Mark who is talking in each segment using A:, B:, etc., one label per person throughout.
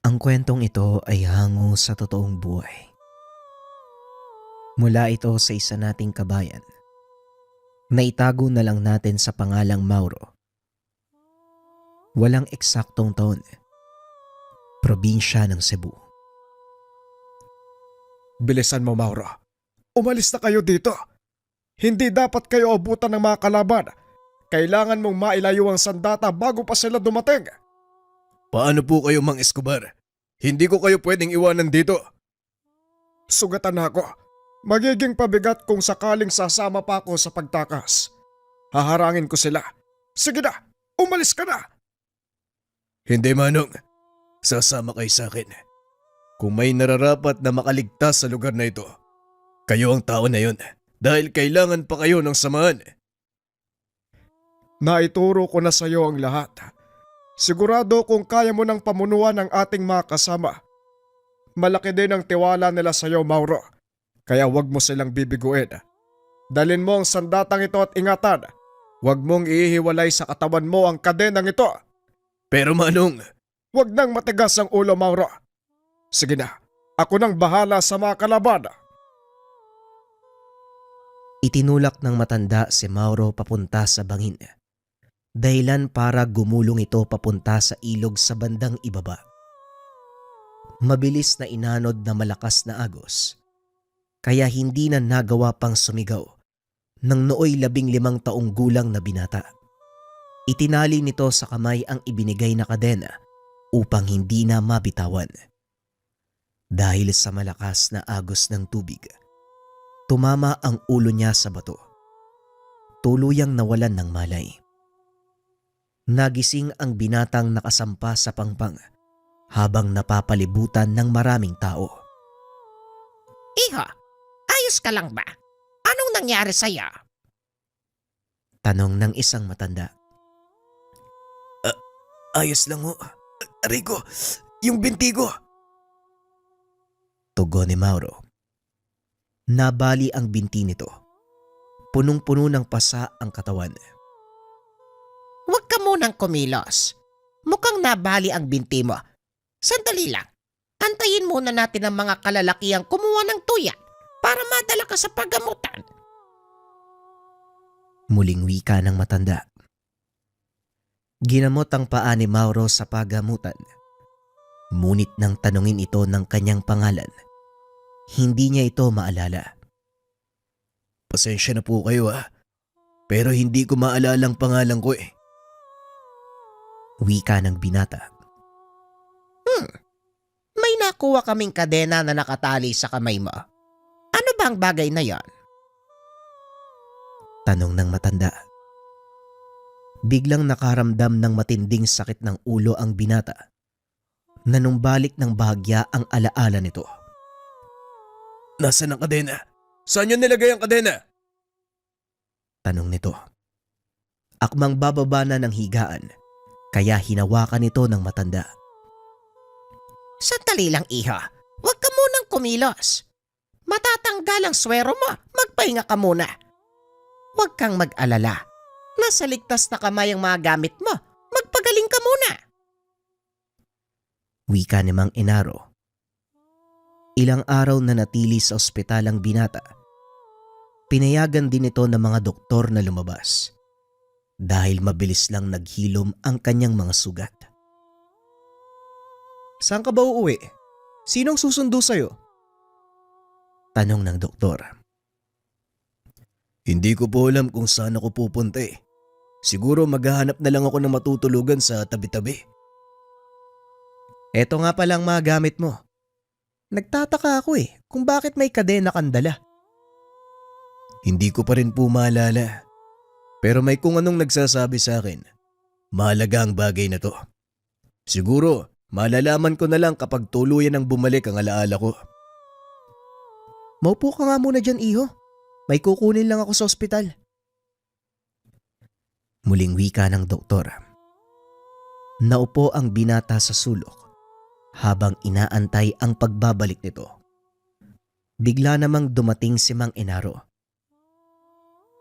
A: Ang kwentong ito ay hango sa totoong buhay. Mula ito sa isa nating kabayan na itago na lang natin sa pangalang Mauro. Walang eksaktong taon, probinsya ng Cebu.
B: Bilisan mo, Mauro. Umalis na kayo dito. Hindi dapat kayo abutan ng mga kalaban. Kailangan mong mailayo ang sandata bago pa sila dumating.
C: Paano po kayo, Mang Escobar? Hindi ko kayo pwedeng iwanan dito.
B: Sugatan na ako. Magiging pabigat kung sakaling sasama pa ako sa pagtakas. Haharangin ko sila. Sige na, umalis ka na.
C: Hindi, Manong. Sasama kayo sa akin. Kung may nararapat na makaligtas sa lugar na ito, kayo ang tao na yon dahil kailangan pa kayo ng samahan.
B: Naituro ko na sa iyo ang lahat. Sigurado kung kaya mo ng pamunuan ng ating mga kasama. Malaki din ang tiwala nila sa iyo, Mauro. Kaya wag mo silang bibiguin. Dalin mo ang sandatang ito at ingatan. Wag mong ihiwalay sa katawan mo ang kadenang ito.
C: Pero Manong,
B: Wag nang matigas ang ulo, Mauro. Sige na, ako nang bahala sa mga kalaban.
A: Itinulak ng matanda si Mauro papunta sa bangin. Dahilan para gumulong ito papunta sa ilog sa bandang ibaba. Mabilis na inanod na malakas na agos, kaya hindi na nagawa pang sumigaw ng nooy 15 taong gulang na binata. Itinali nito sa kamay ang ibinigay na kadena upang hindi na mabitawan. Dahil sa malakas na agos ng tubig, tumama ang ulo niya sa bato. Tuluyang nawalan ng malay. Nagising ang binatang nakasampa sa pangpang habang napapalibutan ng maraming tao.
D: Iho, ayos ka lang ba? Anong nangyari sa'yo?
A: Tanong ng isang matanda.
C: ayos lang ho. Rico, yung binti ko.
A: Tugon ni Mauro. Nabali ang binti nito. Punong-puno ng pasa ang katawan.
D: Huwag ka munang kumilos. Mukhang nabali ang binti mo. Sandali lang. Antayin muna natin ang mga kalalakihang kumuha ng tuya para madala ka sa paggamutan.
A: Muling wika ng matanda. Ginamot ang paa ni Mauro sa paggamutan. Ngunit nang tanungin ito ng kanyang pangalan, hindi niya ito maalala.
C: Pasensya na po kayo pero hindi ko maalala ang pangalan ko eh.
A: Wika ng binata.
D: May nakuha kaming kadena na nakatali sa kamay mo. Ano ba ang bagay na yon?
A: Tanong ng matanda. Biglang nakaramdam ng matinding sakit ng ulo ang binata. Nanumbalik ng bahagya ang alaala nito.
C: Nasaan ang kadena? Saan niyo nilagay ang kadena?
A: Tanong nito. Akmang bababa na ng higaan, kaya hinawakan nito ng matanda.
D: Sandali lang, iho. Huwag ka munang kumilos. Matatanggal ang swero mo. Magpahinga ka muna. Huwag kang mag-alala. Nasa ligtas na kamay ang mga gamit mo. Magpagaling ka muna.
A: Wika ni Mang Enaro. Ilang araw na natili sa ospital ang binata. Pinayagan din ito ng mga doktor na lumabas dahil mabilis lang naghilom ang kanyang mga sugat.
B: Saan ka ba uuwi? Sinong susundo sa'yo?
A: Tanong ng doktor.
C: Hindi ko po alam kung saan ako pupunta eh. Siguro maghahanap na lang ako ng matutulugan sa tabi-tabi.
A: Eto nga palang mga gamit mo. Nagtataka ako kung bakit may kadena kang dala.
C: Hindi ko pa rin po maalala. Pero may kung anong nagsasabi sa akin. Mahalaga ang bagay na to. Siguro, malalaman ko na lang kapag tuluyan ang bumalik ang alaala ko.
A: Maupo ka nga muna dyan, iho. May kukunin lang ako sa ospital. Muling wika ng doktor. Naupo ang binata sa sulok habang inaantay ang pagbabalik nito. Bigla namang dumating si Mang Enaro.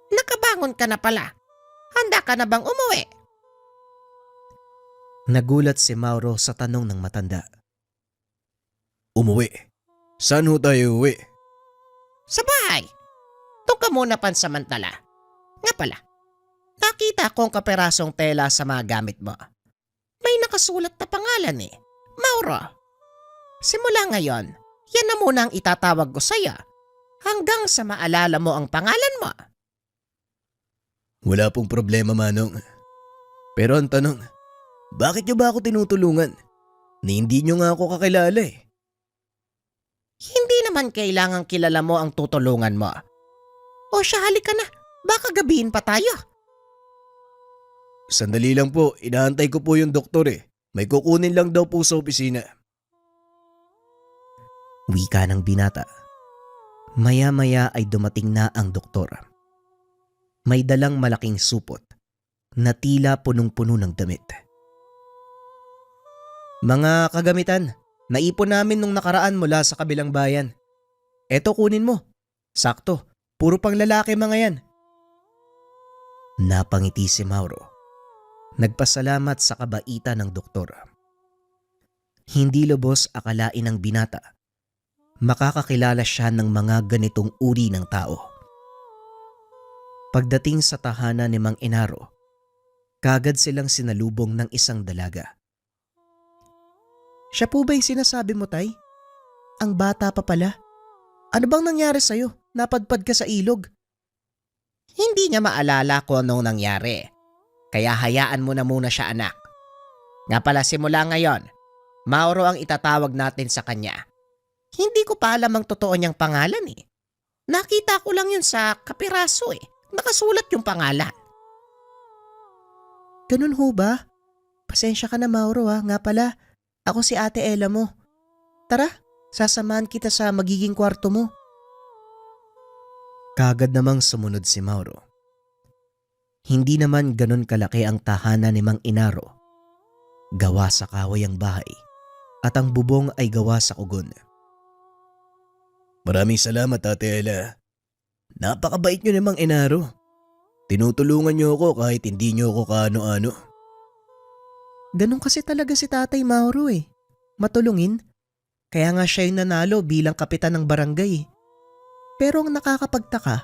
D: Nakabangon ka na pala. Handa ka na bang umuwi?
A: Nagulat si Mauro sa tanong ng matanda.
C: Umuwi. Saan ho tayo uwi?
D: Sa bahay. Doon ka muna pansamantala. Nga pala, nakita ko ang kaperasong tela sa mga gamit mo. May nakasulat na pangalan eh. Mauro. Simula ngayon, yan na muna ang itatawag ko sa'yo. Hanggang sa maalala mo ang pangalan mo.
C: Wala pong problema, Manong. Pero ang tanong, bakit niyo ba ako tinutulungan? Ni hindi niyo nga ako kakilala eh.
D: Hindi naman kailangang kilala mo ang tutulungan mo. O siya, halika na. Baka gabihin pa tayo.
C: Sandali lang po, inaantay ko po yung doktor eh. May kukunin lang daw po sa opisina.
A: Wika ng binata. Maya-maya ay dumating na ang doktor. May dalang malaking supot na tila punong-puno ng damit. Mga kagamitan, naipon namin nung nakaraan mula sa kabilang bayan. Eto kunin mo. Sakto, puro pang lalaki mga yan. Napangiti si Mauro. Nagpasalamat sa kabaitan ng doktor. Hindi lubos akalain ng binata. Makakakilala siya ng mga ganitong uri ng tao. Pagdating sa tahanan ni Mang Enaro, kagad silang sinalubong ng isang dalaga. Siya po ba'y sinasabi mo, Tay? Ang bata pa pala. Ano bang nangyari sa'yo? Napadpad ka sa ilog?
D: Hindi niya maalala kung anong nangyari. Kaya hayaan mo na muna siya, anak. Nga pala, simula ngayon, Mauro ang itatawag natin sa kanya. Hindi ko pa alam ang totoo niyang pangalan eh. Nakita ko lang yun sa kapiraso eh. Nakasulat yung pangalan.
A: Ganun ho ba? Pasensya ka na, Mauro ha. Nga pala, ako si Ate Ella mo. Tara, sasamahan kita sa magiging kwarto mo. Kagad namang sumunod si Mauro. Hindi naman ganun kalaki ang tahanan ni Mang Enaro. Gawa sa kahoy ang bahay at ang bubong ay gawa sa kugon.
C: Maraming salamat, Ate Ella. Napakabait niyo ni Mang Enaro. Tinutulungan niyo ako kahit hindi niyo ako kaano-ano.
A: Ganun kasi talaga si Tatay Mauro eh. Matulungin. Kaya nga siya yung nanalo bilang kapitan ng barangay. Pero ang nakakapagtaka,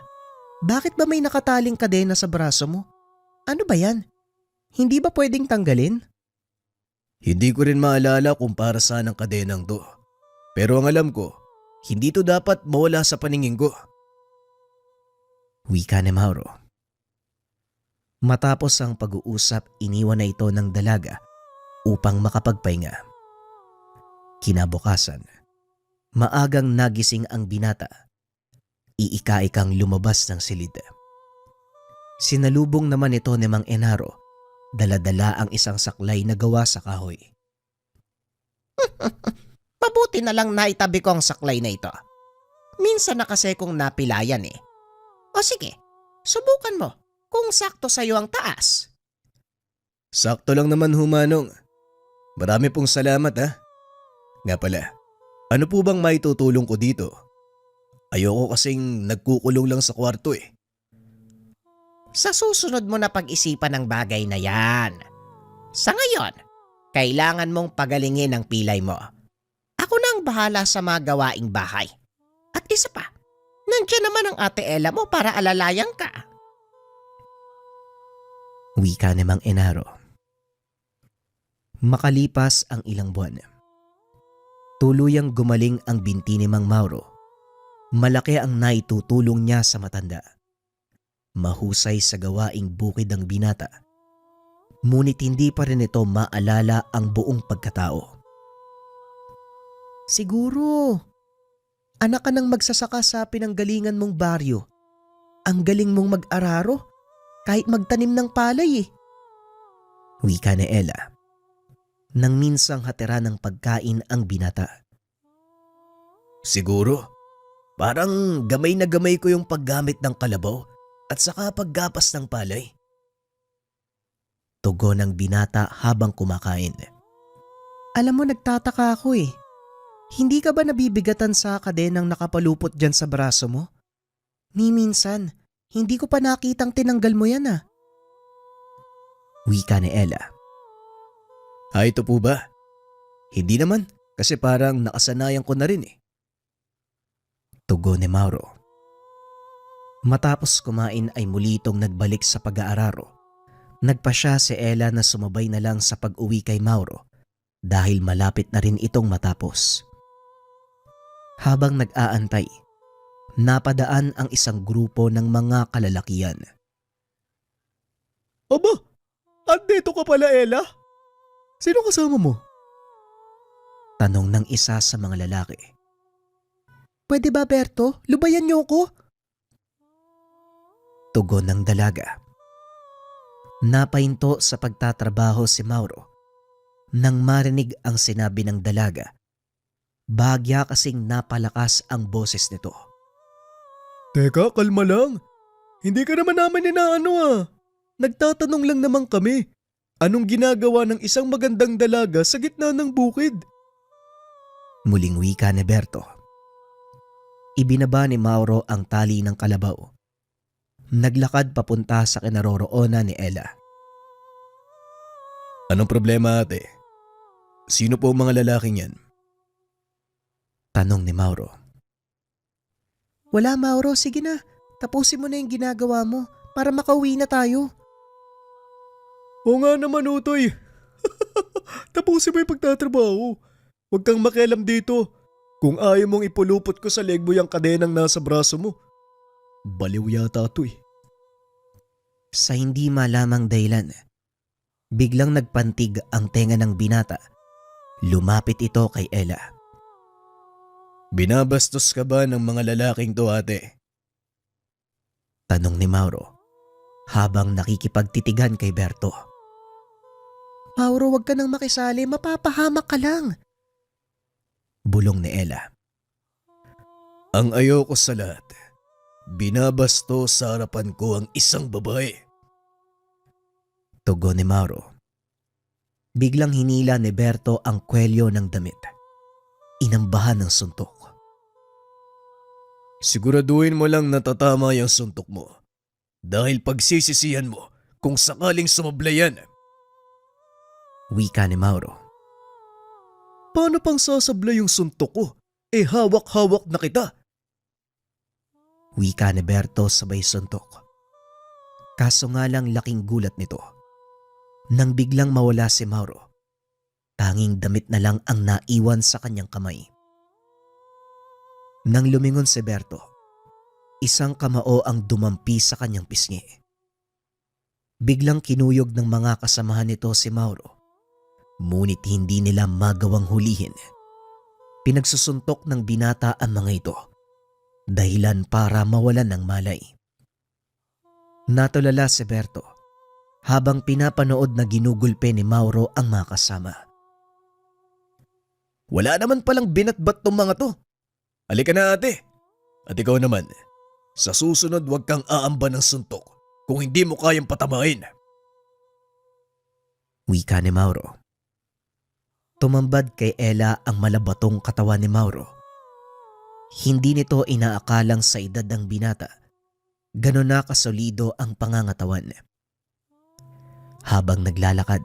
A: bakit ba may nakataling kadena sa braso mo? Ano ba yan? Hindi ba pwedeng tanggalin?
C: Hindi ko rin maalala kung para saan ang kadenang to. Pero ang alam ko, hindi to dapat mawala sa paningin ko.
A: Wika ni Mauro. Matapos ang pag-uusap, iniwan na ito ng dalaga upang makapagpahinga. Kinabukasan, maagang nagising ang binata. Iika-ikang lumabas ng silid. Sinalubong naman ito ni Mang Enaro, dala-dala ang isang saklay na gawa sa kahoy.
D: Mabuti na lang naitabi ko ang saklay na ito. Minsan na kasi kong napilayan eh. O sige, subukan mo kung sakto sa'yo ang taas.
C: Sakto lang naman, Manong. Marami pong salamat ha. Nga pala, ano po bang maitutulong ko dito? Ayoko kasing nagkukulong lang sa kwarto eh.
D: Sa susunod mo na pag-isipan ang bagay na yan. Sa ngayon, kailangan mong pagalingin ang pilay mo. Ako na ang bahala sa mga gawaing bahay. At isa pa, nandiyan naman ang Ate Ella mo para alalayan ka.
A: Wika ni Mang Enaro. Makalipas ang ilang buwan. Tuluyang gumaling ang binti ni Mang Mauro. Malaki ang naitutulong niya sa matanda. Mahusay sa gawaing bukid ang binata. Ngunit hindi pa rin ito maalala ang buong pagkatao. Siguro, anak ka ng magsasaka sa pinanggalingan mong baryo. Ang galing mong mag-araro, kahit magtanim ng palay eh. Wika ni Ella. Nang minsang hatira ng pagkain ang binata.
C: Siguro, parang gamay na gamay ko yung paggamit ng kalabaw at saka paggapas ng palay.
A: Tugon ng binata habang kumakain. Alam mo, nagtataka ako eh. Hindi ka ba nabibigatan sa kadenang nakapalupot dyan sa braso mo? Ni minsan, hindi ko pa nakitang tinanggal mo yan ah. Wika ni Ella.
C: Ito po ba? Hindi naman, Kasi parang nakasanayan ko na rin eh.
A: Tugon ni Mauro. Matapos kumain ay muli itong nagbalik sa pag-aararo. Nagpa siya si Ella na sumabay na lang sa pag-uwi kay Mauro dahil malapit na rin itong matapos. Habang nag-aantay, napadaan ang isang grupo ng mga kalalakian.
C: Aba, andito ka pala Ella? Sino kasama mo?
A: Tanong ng isa sa mga lalaki. Pwede ba, Berto? Lubayan niyo ko? Tugon ng dalaga. Napahinto sa pagtatrabaho si Mauro nang marinig ang sinabi ng dalaga. Bagya kasing napalakas ang boses nito.
C: Teka, kalma lang. Hindi ka naman namin inaano ah. Nagtatanong lang naman kami. Anong ginagawa ng isang magandang dalaga sa gitna ng bukid?
A: Muling wika ni Berto. Ibinaba ni Mauro ang tali ng kalabaw. Naglakad papunta sa kinaroroonan ni Ella.
C: Anong problema ate? Sino po ang mga lalaking yan?
A: Tanong ni Mauro. Wala, Mauro, sige na. Tapusin mo na yung ginagawa mo para makauwi na tayo.
C: Oo nga naman utoy. Tapusin mo yung pagtatrabaho. Huwag kang makialam dito. Kung ayaw mong ipulupot ko sa leg mo yung kadenang nasa braso mo. Baliw yata ito eh.
A: Sa hindi malamang dahilan, biglang nagpantig ang tenga ng binata. Lumapit ito kay Ella.
C: Binabastos ka ba ng mga lalaking to ate?
A: Tanong ni Mauro habang nakikipagtitigan kay Berto. Mauro, wag ka nang makisali, mapapahamak ka lang. Bulong ni Ella.
C: Ang ayoko sa lahat, binabasto sa harapan ko ang isang babae.
A: Tugon ni Mauro. Biglang hinila ni Berto ang kwelyo ng damit. Inambahan ng suntok.
C: Siguraduhin mo lang natatama yung suntok mo. Dahil pagsisisihan mo kung sakaling sumablay yan.
A: Wika ni Mauro.
C: Paano pang sasablay yung suntok ko? Eh hawak-hawak na kita.
A: Wika ni Berto sabay suntok. Kaso nga lang laking gulat nito. Nang biglang mawala si Mauro, tanging damit na lang ang naiwan sa kanyang kamay. Nang lumingon si Berto, isang kamao ang dumampi sa kanyang pisngi. Biglang kinuyog ng mga kasamahan nito si Mauro, ngunit hindi nila magawang hulihin. Pinagsusuntok ng binata ang mga ito, dahilan para mawalan ng malay. Natulala si Berto habang pinapanood na ginugulpe ni Mauro ang mga kasama.
C: Wala naman palang binatbat tong mga to. Halika na ate. At ikaw naman, sa susunod huwag kang aamba ng suntok kung hindi mo kayang patamain.
A: Wika ni Mauro. Tumambad kay Ella ang malabatong katawan ni Mauro. Hindi nito inaakalang sa edad ng binata, gano'n na kasolido ang pangangatawan. Habang naglalakad,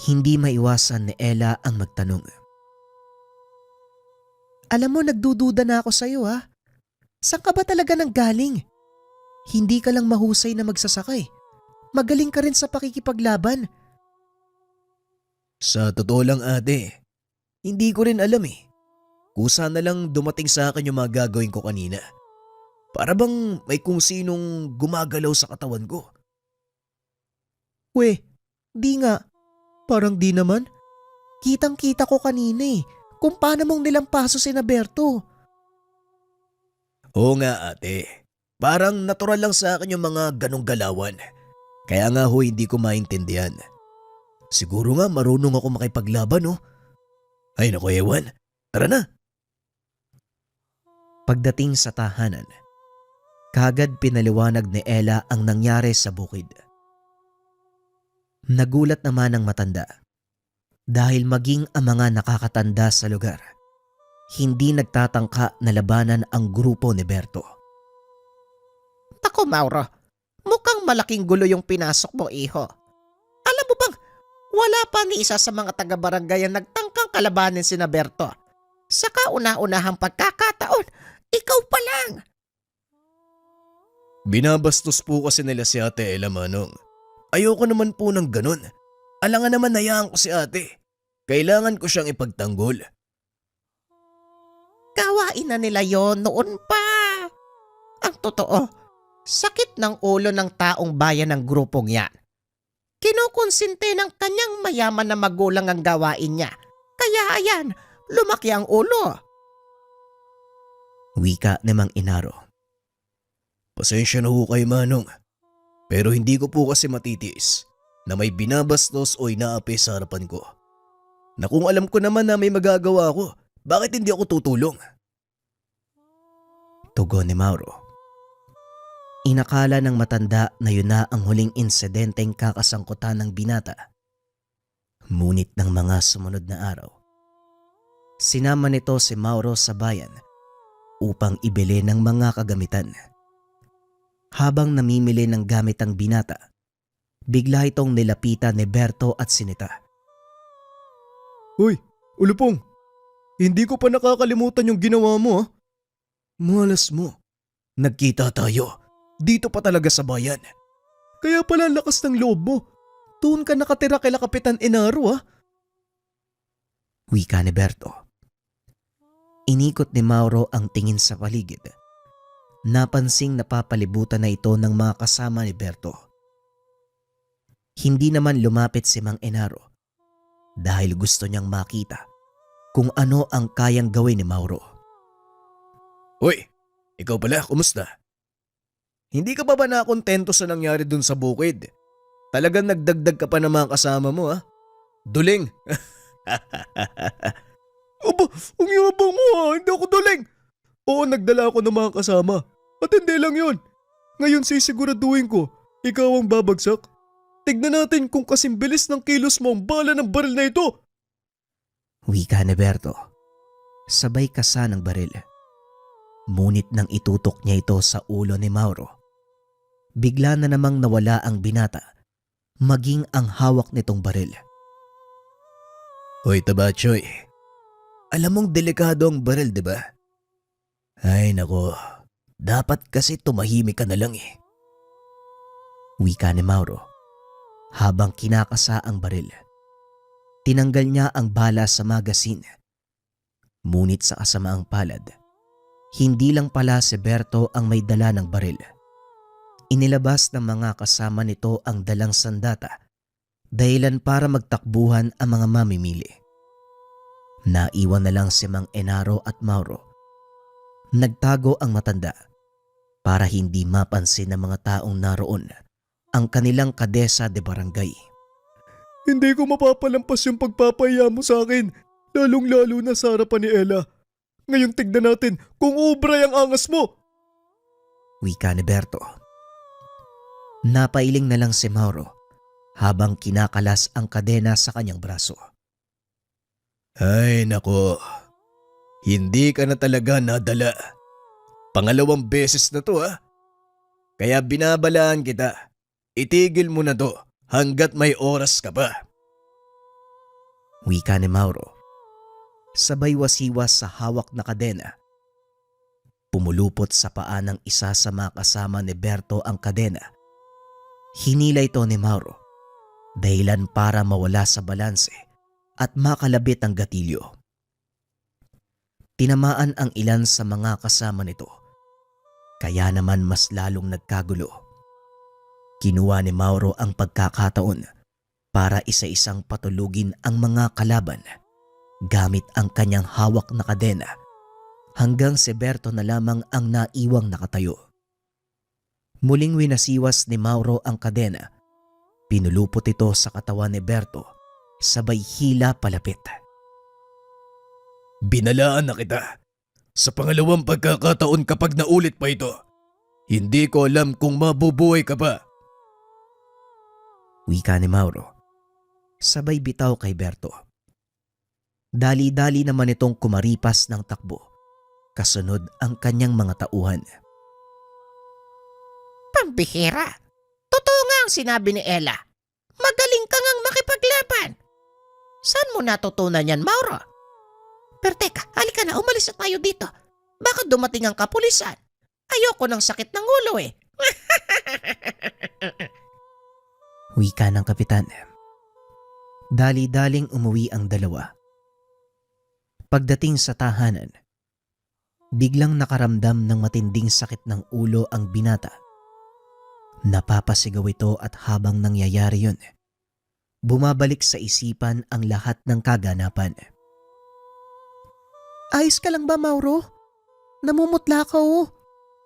A: hindi maiwasan ni Ella ang magtanong. Alam mo, nagdududa na ako sa'yo ha. Saan ka ba talaga nanggaling? Hindi ka lang mahusay na magsasakay. Magaling ka rin sa pakikipaglaban.
C: Sa totoo lang ate, hindi ko rin alam eh. Kusa na lang dumating sa akin yung mga gagawin ko kanina. Para bang may kung sinong gumagalaw sa katawan ko.
A: We, di nga. Parang di naman. Kitang-kita ko kanina eh kung paano mong nilampaso si Berto.
C: Oo nga ate, parang natural lang sa akin yung mga ganong galawan. Kaya nga ho hindi ko maintindihan. Siguro nga marunong ako makipaglaban oh. Ay naku ewan, tara na.
A: Pagdating sa tahanan, kagad pinaliwanag ni Ella ang nangyari sa bukid. Nagulat naman ang matanda dahil maging ang mga nakakatanda sa lugar, hindi nagtatangka na labanan ang grupo ni Berto.
D: Tako, Mauro, mukhang malaking gulo yung pinasok mo, iho. Alam mo bang, Wala pa ni isa sa mga taga-barangay ang nagtangkang kalabanin si Berto. Sa kauna-unahang pagkakataon, ikaw pa lang.
C: Binabastos po kasi nila si Ate Ella, Manong. Ayoko naman po ng ganun. Alangan naman hayaan ko si ate. Kailangan ko siyang ipagtanggol.
D: Gawain na nila yon noon pa. Ang totoo, sakit ng ulo ng taong bayan ng grupong yan. Kinukonsinte ng kanyang mayaman na magulang ang gawain niya. Kaya ayan, lumaki ang ulo.
A: Wika ni Mang Inaro.
C: Pasensya na ho kayo, Manong. Pero hindi ko po kasi matitiis na may binabastos o inaapi sa harapan ko. Na kung alam ko naman na may magagawa ko, bakit hindi ako tutulong?
A: Tugon ni Mauro. Inakala ng matanda na yun na ang huling insidenteng kakasangkutan ng binata. Ngunit ng mga sumunod na araw, sinama nito si Mauro sa bayan upang ibili ng mga kagamitan. Habang namimili ng gamit ang binata, bigla itong nilapitan ni Berto at sinita.
C: Hoy, Ulupong, hindi ko pa nakakalimutan yung ginawa mo, ha? Malas mo. Nagkita tayo. Dito pa talaga sa bayan. Kaya pala lakas ng loob mo. Doon ka nakatira kay Kapitan Inaro, ha?
A: Wika ni Berto. Inikot ni Mauro ang tingin sa paligid. Napansing napapalibutan na ito ng mga kasama ni Berto. Hindi naman lumapit si Mang Enaro dahil gusto niyang makita kung ano ang kayang gawin ni Mauro.
C: Hoy, ikaw pala, kumusta? Hindi ka pa ba nakontento sa nangyari dun sa bukid? Talagang nagdagdag ka pa ng mga kasama mo, ha? Duling! Aba, ang yabang mo, ha? Hindi ako duling! Oo, nagdala ako ng mga kasama. At hindi lang yun. Ngayon sisiguraduhin ko, ikaw ang babagsak. Tignan natin kung kasing bilis ng kilos mo ang bala ng baril na ito.
A: Wika ni Berto. Sabay kasa ng baril. Ngunit nang itutok niya ito sa ulo ni Mauro, bigla na namang nawala ang binata, maging ang hawak nitong baril.
C: Hoy Tabachoy, alam mong delikado ang baril, di ba? Ay nako, dapat kasi tumahimik ka na lang eh.
A: Wika ni Mauro habang kinakasa ang baril. Tinanggal niya ang bala sa magasin. Ngunit sa kasamaang palad, hindi lang pala si Berto ang may dala ng baril. Inilabas ng mga kasama nito ang dalang sandata dahilan para magtakbuhan ang mga mamimili. Naiwan na lang si Mang Enaro at Mauro. Nagtago ang matanda para hindi mapansin ng mga taong naroon ang kanilang kadesa de barangay.
C: Hindi ko mapapalampas yung pagpapahiya mo sa akin, lalong-lalo na sa harapan ni Ella. Ngayon tignan natin kung ubray ang angas mo.
A: Wika ni Berto. Napailing na lang si Mauro habang kinakalas ang kadena sa kanyang braso.
C: Ay nako, hindi ka na talaga nadala. Pangalawang beses na to, ha? Kaya binabalaan kita, itigil mo na to hanggat may oras ka pa.
A: Wika ni Mauro. Sabay wasiwas sa hawak na kadena. Pumulupot sa paa ng isa sa mga kasama ni Berto ang kadena. Hinila ito ni Mauro dahilan para mawala sa balanse at makalabit ang gatilyo. Tinamaan ang ilan sa mga kasama nito, kaya naman mas lalong nagkagulo. Kinuha ni Mauro ang pagkakataon para isa-isang patulugin ang mga kalaban gamit ang kanyang hawak na kadena hanggang si Berto na lamang ang naiwang nakatayo. Muling winasiwas ni Mauro ang kadena. Pinulupot ito sa katawan ni Berto sabay hila palapit.
C: Binalaan na kita. Sa pangalawang pagkakataon kapag naulit pa ito, hindi ko alam kung mabubuhay ka pa.
A: Wika ni Mauro. Sabay bitaw kay Berto. Dali-dali naman itong kumaripas ng takbo. Kasunod ang kanyang mga tauhan.
D: Pambihira. Totoo nga ang sinabi ni Ella. Magaling ka ngang makipaglaro. laban. Saan mo natutunan yan, Mauro? Pero teka, halika na, umalis na tayo dito. Baka dumating ang kapulisan. Ayoko ng sakit ng ulo eh.
A: Wika ng kapitan. Dali-daling umuwi ang dalawa. Pagdating sa tahanan, biglang nakaramdam ng matinding sakit ng ulo ang binata. Napapasigaw ito at habang nangyayari yun, bumabalik sa isipan ang lahat ng kaganapan. Ayos ka lang ba, Mauro? Namumutla ka oh.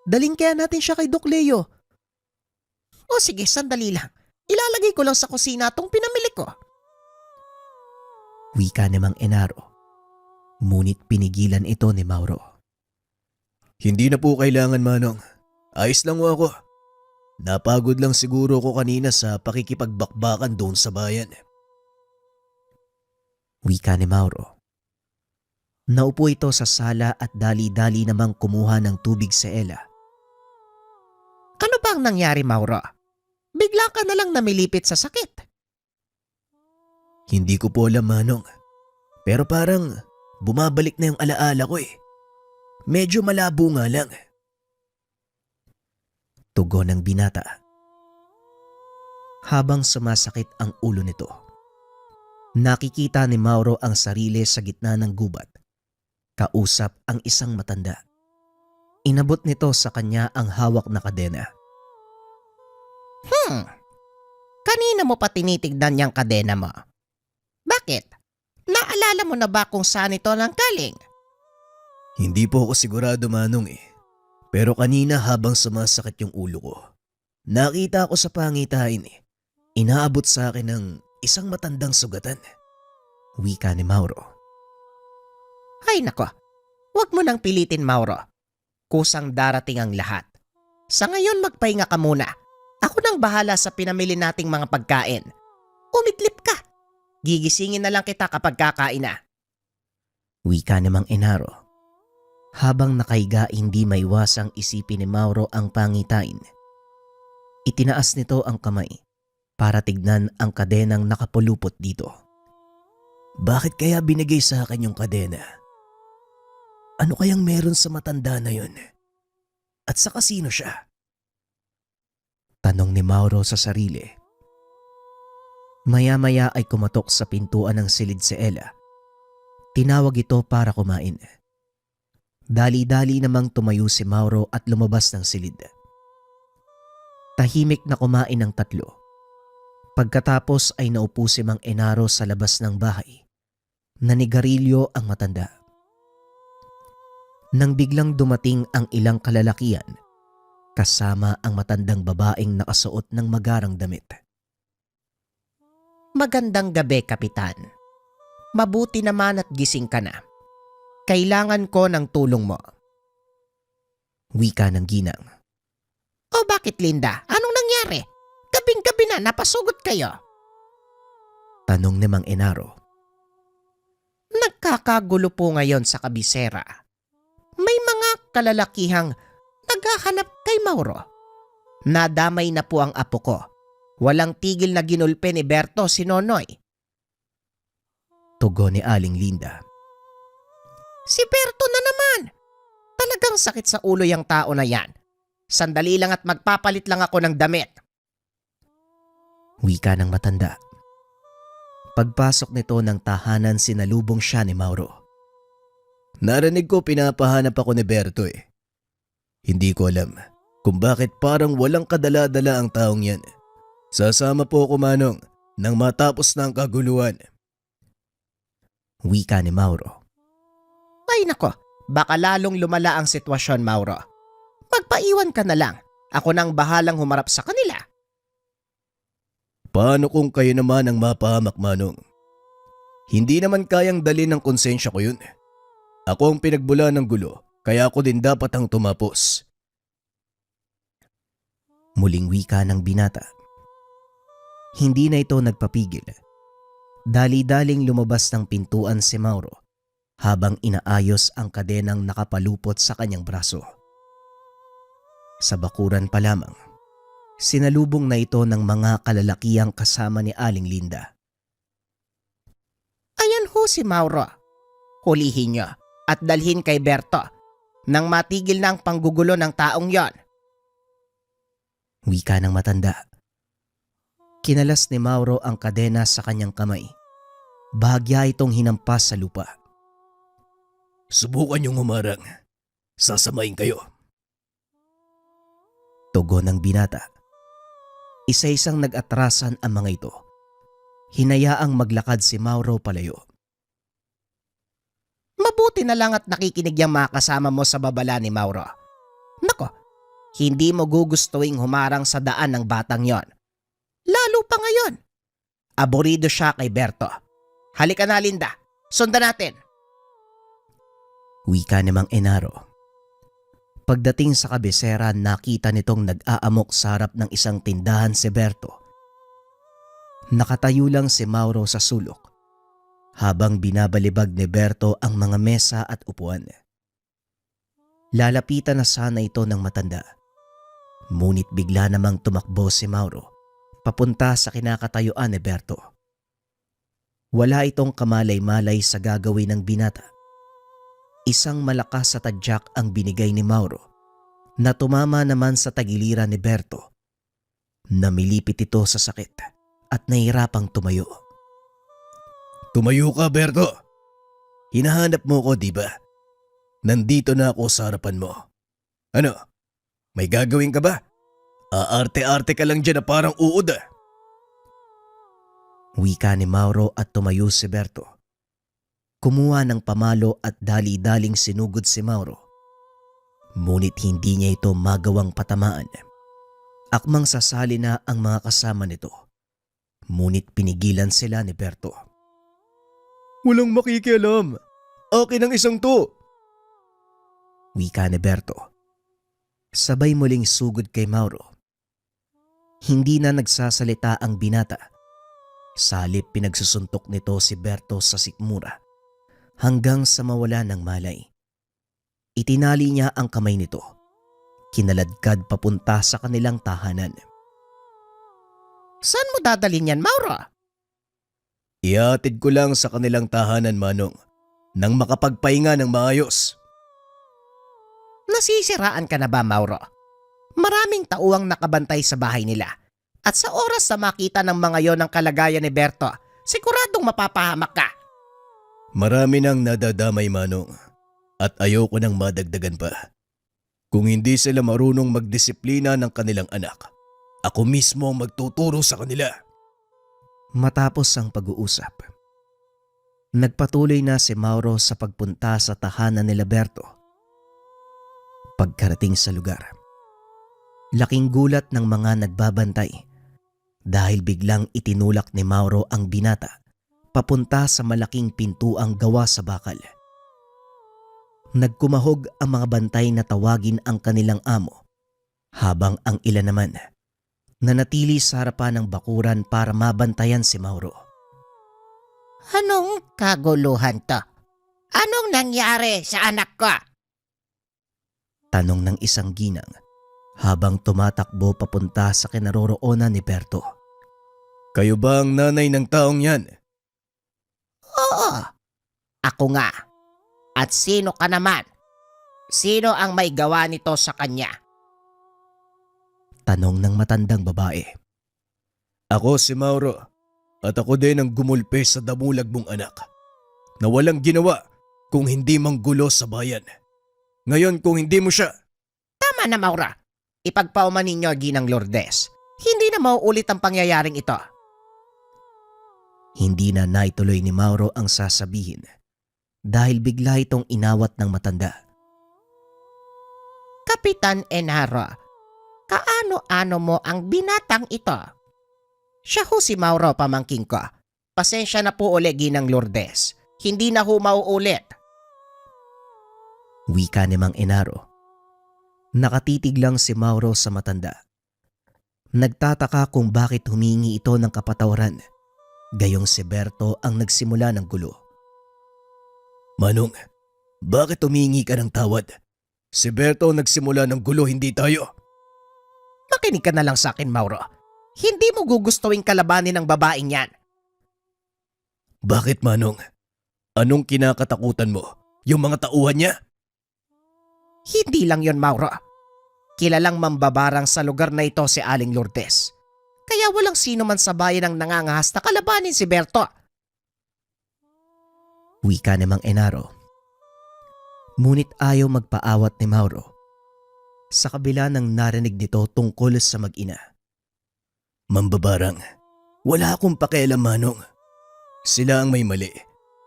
A: Daling kaya natin siya kay Doc Leo.
D: O sige, sandali lang. Ilalagay ko lang sa kusina tong pinamili ko.
A: Wika ni Mang Enaro. Ngunit pinigilan ito ni Mauro.
C: Hindi na po kailangan, Manong. Ayos lang ho ako. Napagod lang siguro ko kanina sa pakikipagbakbakan doon sa bayan.
A: Wika ni Mauro. Naupo ito sa sala at dali-dali namang kumuha ng tubig sa Ella.
D: Ano bang nangyari, Mauro? Bigla ka na lang namilipit sa sakit.
C: Hindi ko po alam, Manong. Pero parang bumabalik na yung alaala ko eh. Medyo malabo nga lang.
A: Tugon ng binata. Habang sumasakit ang ulo nito, nakikita ni Mauro ang sarili sa gitna ng gubat. Kausap ang isang matanda. Inabot nito sa kanya ang hawak na kadena.
D: Kanina mo pa tinitignan yung kadena mo. Bakit? Naalala mo na ba kung saan ito nang galing?
C: Hindi po ako sigurado, Manong eh. Pero kanina habang sumasakit yung ulo ko, nakita ko sa pangitain eh. Inaabot sa akin ng isang matandang sugatan.
A: Wika ni Mauro.
D: Ay nako, huwag mo nang pilitin, Mauro. Kusang darating ang lahat. Sa ngayon magpahinga ka muna. Ako nang bahala sa pinamili nating mga pagkain. Umitlip ka. Gigisingin na lang kita kapag kakain na.
A: Wika ni Mang Enaro. Habang nakahiga, hindi maiwasang isipin ni Mauro ang pangitain. Itinaas nito ang kamay para tignan ang kadenang nakapulupot dito.
C: Bakit kaya binigay sa akin yung kadena? Ano kayang meron sa matanda na yun? At sa kasino siya?
A: Tanong ni Mauro sa sarili. Maya-maya ay kumatok sa pintuan ng silid si Ella. Tinawag ito para kumain. Dali-dali namang tumayo si Mauro at lumabas ng silid. Tahimik na kumain ng tatlo. Pagkatapos ay naupo si Mang Enaro sa labas ng bahay. Nanigarilyo ang matanda. Nang biglang dumating ang ilang kalalakian, kasama ang matandang babaeng nakasuot ng magarang damit.
D: Magandang gabi, Kapitan. Mabuti naman at gising ka na. Kailangan ko ng tulong mo.
A: Wika ng ginang.
D: O bakit, Linda? Anong nangyari? Gabing-gabi na, napasugod kayo.
A: Tanong ni Mang Enaro.
D: Nagkakagulo po ngayon sa kabisera. May mga kalalakihang naghahanap kay Mauro. Nadamay na po ang apo ko. Walang tigil na ginulpe ni Berto si Nonoy.
A: Tugon ni Aling Linda.
D: Si Berto na naman. Talagang sakit sa ulo yung tao na yan. Sandali lang at magpapalit lang ako ng damit.
A: Wika ng matanda. Pagpasok nito ng tahanan, sinalubong siya ni Mauro.
C: Narinig ko pinapahanap ako ni Berto eh. Hindi ko alam kung bakit parang walang kadala-dala ang taong yan. Sasama po ako, Manong, nang matapos na ang kaguluhan.
A: Wika ni Mauro.
D: Ay nako, baka lalong lumala ang sitwasyon, Mauro. Magpaiwan ka na lang. Ako nang bahalang humarap sa kanila.
C: Paano kung kayo naman ang mapahamak, Manong? Hindi naman kayang dalhin ng konsensya ko yun. Ako ang pinagbula ng gulo, kaya ako din dapat ang tumapos.
A: Muling wika ng binata. Hindi na ito nagpapigil. Dali-daling lumabas ng pintuan si Mauro habang inaayos ang kadenang nakapalupot sa kanyang braso. Sa bakuran pa lamang, sinalubong na ito ng mga kalalakihang kasama ni Aling Linda.
D: si Mauro. Hulihin niyo at dalhin kay Berto nang matigil na ang panggugulo ng taong yon.
A: Wika ng matanda. Kinalas ni Mauro ang kadena sa kanyang kamay. Bahagya itong hinampas sa lupa.
C: Subukan niyong humarang. Sasamain kayo.
A: Tugon ng binata. Isa-isang nag-atrasan ang mga ito. Hinayaang maglakad si Mauro palayo.
D: Mabuti na lang at nakikinig yung mga kasama mo sa babala ni Mauro. Nako, hindi mo gugustuhin humarang sa daan ng batang yon. Lalo pa ngayon. Aborido siya kay Berto. Halika na, Linda. Sundan natin.
A: Wika ni Mang Enaro. Pagdating sa kabisera, nakita nitong nag-aamok sa harap ng isang tindahan si Berto. Nakatayo lang si Mauro sa sulok habang binabalibag ni Berto ang mga mesa at upuan. Lalapitan na sana ito ng matanda. Ngunit bigla namang tumakbo si Mauro papunta sa kinakatayuan ni Berto. Wala itong kamalay-malay sa gagawin ng binata. Isang malakas sa tadyak ang binigay ni Mauro na tumama naman sa tagiliran ni Berto. Namilipit ito sa sakit at nahirapang tumayo.
C: Tumayo ka, Berto. Hinahanap mo ko, di ba? Nandito na ako sa harapan mo. Ano? May gagawin ka ba? Aarte-arte ka lang dyan na parang uod ah.
A: Wika ni Mauro at tumayo si Berto. Kumuha ng pamalo at dali-daling sinugod si Mauro. Ngunit hindi niya ito magawang patamaan. Akmang sasali na ang mga kasama nito. Ngunit pinigilan sila ni Berto.
C: Walang makikialam. Akin ang isang to.
A: Wika ni Berto. Sabay muling sugod kay Mauro. Hindi na nagsasalita ang binata. Salip pinagsusuntok nito si Berto sa sikmura hanggang sa mawala ng malay. Itinali niya ang kamay nito. Kinaladkad papunta sa kanilang tahanan.
D: Saan mo dadalhin yan, Mauro?
C: Iatid ko lang sa kanilang tahanan, Manong, nang makapagpahinga ng maayos.
D: Nasisiraan ka na ba, Mauro? Maraming tauang nakabantay sa bahay nila. At sa oras na makita ng mga yon ang kalagayan ni Berto, siguradong mapapahamak ka.
C: Marami nang nadadamay, Manong, at ayoko nang madagdagan pa. Kung hindi sila marunong magdisiplina ng kanilang anak, ako mismo ang magtuturo sa kanila.
A: Matapos ang pag-uusap, nagpatuloy na si Mauro sa pagpunta sa tahanan ni Berto. Pagkarating sa lugar, laking gulat ng mga nagbabantay dahil biglang itinulak ni Mauro ang binata papunta sa malaking pintuang gawa sa bakal. Nagkumahog ang mga bantay na tawagin ang kanilang amo habang ang ilan naman nanatili sa harapan ng bakuran para mabantayan si Mauro.
D: Anong kaguluhan to? Anong nangyari sa anak ko?
A: Tanong ng isang ginang habang tumatakbo papunta sa kinaroroonan ni Berto.
C: Kayo ba ang nanay ng taong yan?
D: Oo, ako nga. At sino ka naman? Sino ang may gawa nito sa kanya?
A: Tanong ng matandang babae.
C: Ako si Mauro at ako din ang gumulpe sa damulag mong anak na walang ginawa kung hindi manggulo sa bayan. Ngayon kung hindi mo siya…
D: Tama na, Maura. Ipagpauman ninyo, Ginang Lourdes. Hindi na mauulit ang pangyayaring ito.
A: Hindi na naituloy ni Mauro ang sasabihin dahil bigla itong inawat ng matanda.
D: Kapitan Enaro, kaano-ano mo ang binatang ito? Siya ho si Mauro, pamangking ko. Pasensya na po uli, Ginang Lourdes. Hindi na ho mauulit.
A: Wika ni Mang Enaro. Nakatitig lang si Mauro sa matanda. Nagtataka kung bakit humingi ito ng kapatawaran. Gayong si Berto ang nagsimula ng gulo.
C: Manong, bakit humingi ka ng tawad? Si Berto ang nagsimula ng gulo, hindi tayo.
D: Makinig ka na lang sa akin, Mauro. Hindi mo gugustuhin kalabanin ng babaeng yan.
C: Bakit, Manong? Anong kinakatakutan mo? Yung mga tauhan niya?
D: Hindi lang yon, Mauro. Kilalang mambabarang sa lugar na ito si Aling Lourdes. Kaya walang sino man sa bayan ang nangangahas na kalabanin si Berto.
A: Wika ni Mang Enaro. Ngunit ayaw magpaawat ni Mauro sa kabila ng narinig nito tungkol sa mag-ina.
C: Mambabarang, wala akong pakialam, Manong. Sila ang may mali.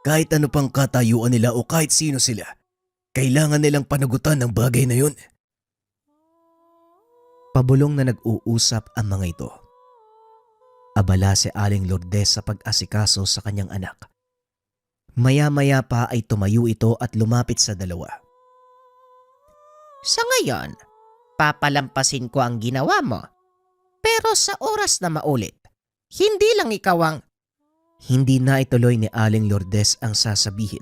C: Kahit ano pang katayuan nila o kahit sino sila, kailangan nilang panagutan ng bagay na yun.
A: Pabulong na nag-uusap ang mga ito. Abala si Aling Lourdes sa pag-asikaso sa kanyang anak. Maya-maya pa ay tumayo ito at lumapit sa dalawa.
D: Sa ngayon, papalampasin ko ang ginawa mo. Pero sa oras na maulit, hindi lang ikaw ang...
A: Hindi na ituloy ni Aling Lourdes ang sasabihin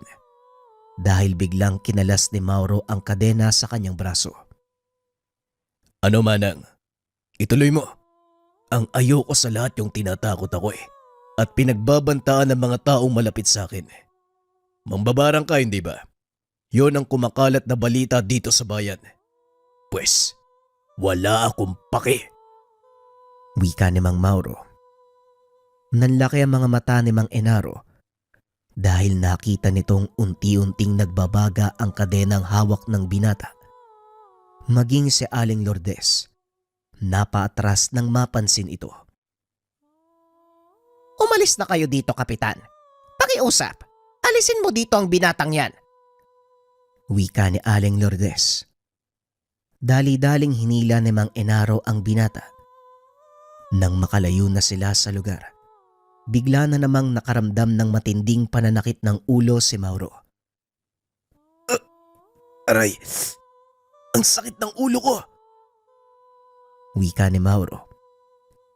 A: dahil biglang kinalas ni Mauro ang kadena sa kanyang braso.
C: Ano, Manang? Ituloy mo. Ang ayoko sa lahat yung tinatakot ako at pinagbabantaan ng mga taong malapit sa akin. Mambabarang ka, hindi ba? Yon ang kumakalat na balita dito sa bayan. Pwes, wala akong pake.
A: Wika ni Mang Mauro. Nanlaki ang mga mata ni Mang Enaro dahil nakita nitong unti-unting nagbabaga ang kadenang hawak ng binata. Maging si Aling Lourdes, napaatras nang mapansin ito.
D: Umalis na kayo dito, Kapitan. Pakiusap, alisin mo dito ang binatang yan.
A: Wika ni Aling Lourdes. Dali-daling hinila ni Mang Enaro ang binata. Nang makalayo na sila sa lugar, bigla na namang nakaramdam ng matinding pananakit ng ulo si Mauro.
C: Aray, ang sakit ng ulo ko.
A: Wika ni Mauro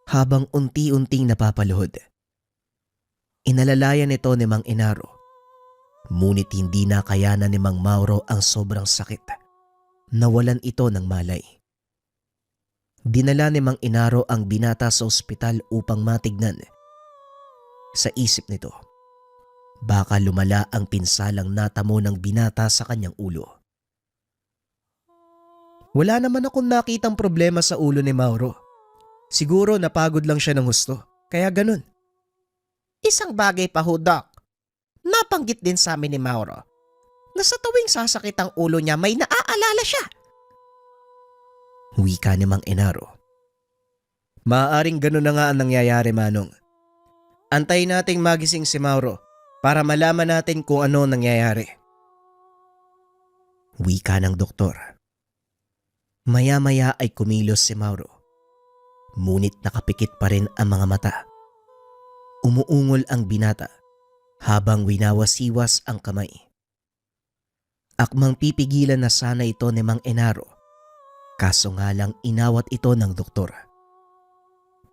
A: habang unti-unting napapaluhod. Inalalayan ito ni Mang Enaro. Ngunit hindi na kayanan ni Mang Mauro ang sobrang sakit. Nawalan ito ng malay. Dinala ni Mang Enaro ang binata sa ospital upang matignan. Sa isip nito, baka lumala ang pinsalang natamo ng binata sa kanyang ulo. Wala naman akong nakitang problema sa ulo ni Mauro. Siguro napagod lang siya ng husto, kaya ganun.
D: Isang bagay pa ho, Doc. Napanggit din sa amin ni Mauro na sa tuwing sasakit ang ulo niya may naaalala siya.
A: Wika ni Mang Enaro. Maaaring ganun na nga ang nangyayari, Manong. Antayin nating magising si Mauro para malaman natin kung ano nangyayari. Wika ng doktor. Maya-maya ay kumilos si Mauro. Ngunit nakapikit pa rin ang mga mata. Umuungol ang binata habang winawasiwas ang kamay. Akmang pipigilan na sana ito ni Mang Enaro, kaso nga lang inawat ito ng doktor.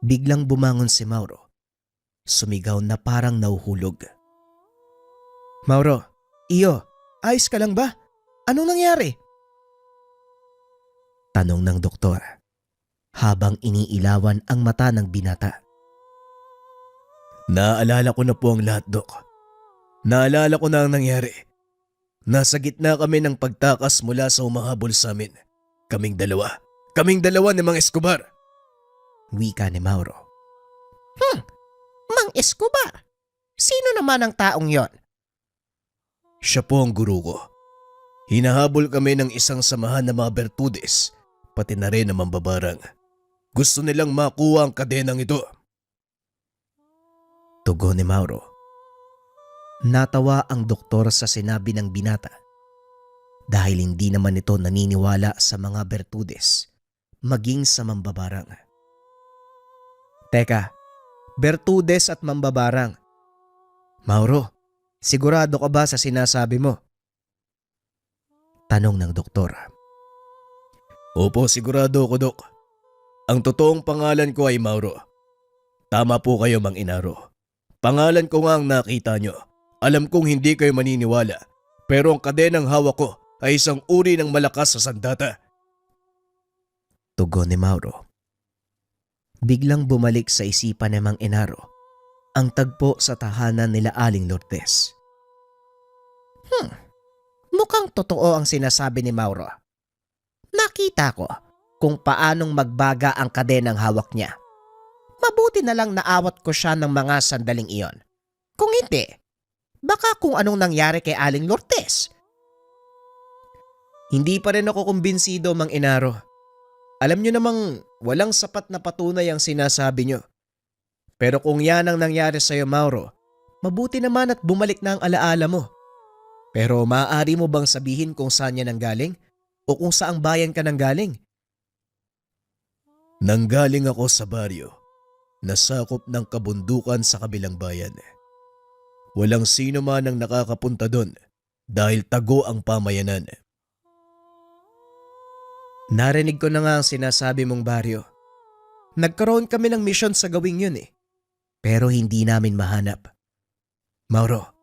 A: Biglang bumangon si Mauro. Sumigaw na parang nauhulog. Mauro, iyo, ayos ka lang ba? Anong nangyari? Tanong ng doktor habang iniilawan ang mata ng binata.
C: Naalala ko na po ang lahat, Dok. Naalala ko na ang nangyari. Nasa gitna kami ng pagtakas mula sa humahabol sa amin. Kaming dalawa ni Mang Escobar.
A: Wika ni Mauro.
D: Mang Escobar? Sino naman ang taong yon?
C: Siya po ang guru ko. Hinahabol kami ng isang samahan ng mga Bertudes, pati na rin ng mambabarang. Gusto nilang makuha ang kadenang ito.
A: Tugon ni Mauro. Natawa ang doktor sa sinabi ng binata dahil hindi naman ito naniniwala sa mga Bertudes, maging sa mambabarang. Teka, Bertudes at mambabarang. Mauro, sigurado ka ba sa sinasabi mo? Tanong ng doktor.
C: Opo, sigurado ko, Dok. Ang totoong pangalan ko ay Mauro. Tama po kayo, Mang Enaro. Pangalan ko nga ang nakita nyo. Alam kong hindi kayo maniniwala, pero ang kadenang hawak ko ay isang uri ng malakas sa sandata.
A: Tugon ni Mauro. Biglang bumalik sa isipan ni Mang Enaro ang tagpo sa tahanan nila Aling Lourdes.
D: Mukhang totoo ang sinasabi ni Mauro. Nakita ko kung paanong magbaga ang kadenang hawak niya. Mabuti na lang naawat ko siya ng mga sandaling iyon. Kung hindi, baka kung anong nangyari kay Aling Lourdes.
A: Hindi pa rin ako kumbinsido, Mang Inaro. Alam nyo namang walang sapat na patunay ang sinasabi nyo. Pero kung yan ang nangyari sa'yo, Mauro, mabuti naman at bumalik na ang alaala mo. Pero maaari mo bang sabihin kung saan yan nanggaling? O kung saang bayan ka nanggaling?
C: Nanggaling ako sa baryo na sakop ng kabundukan sa kabilang bayan. Walang sino man ang nakakapunta doon dahil tago ang pamayanan.
A: Narinig ko na nga ang sinasabi mong baryo. Nagkaroon kami ng misyon sa gawing yun eh. Pero hindi namin mahanap. Mauro,